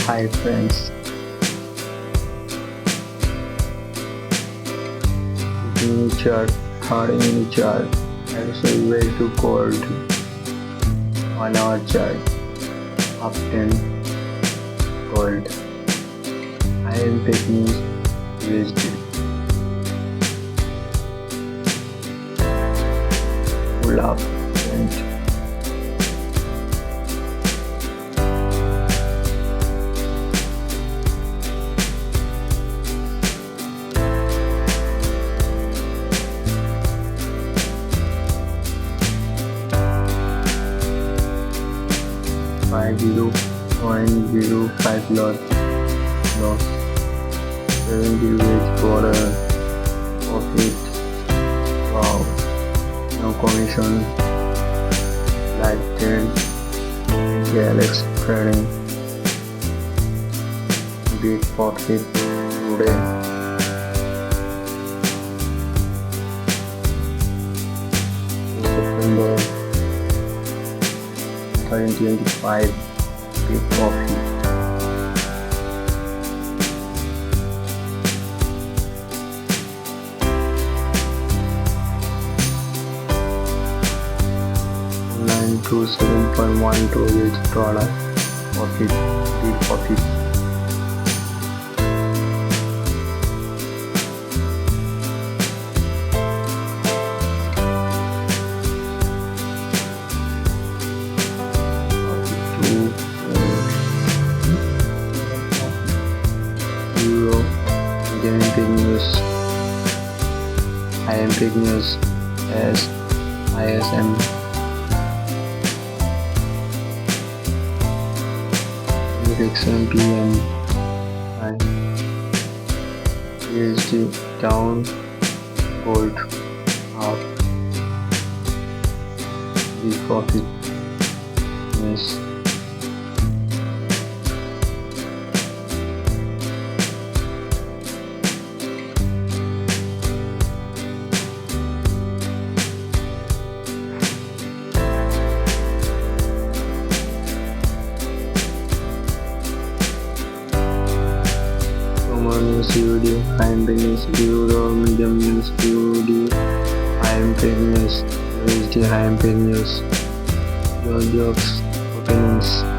Hi friends, mini chart, third mini chart, and so way to gold 1 hour chart, up 10 gold. I am taking USD. Pull up and 0.05 loss, 70 wage for a profit. Wow, no commission, like 10 Alex trading, big profit today. September 2025, big profit. To $7.12 profit, big profit. Euro, again big news. I am big news as ISM. PM and USD down, gold up, big profit. Yes. News COD, I am big news Euro, medium news COD, I am big news USD, I am big news your jobs openings.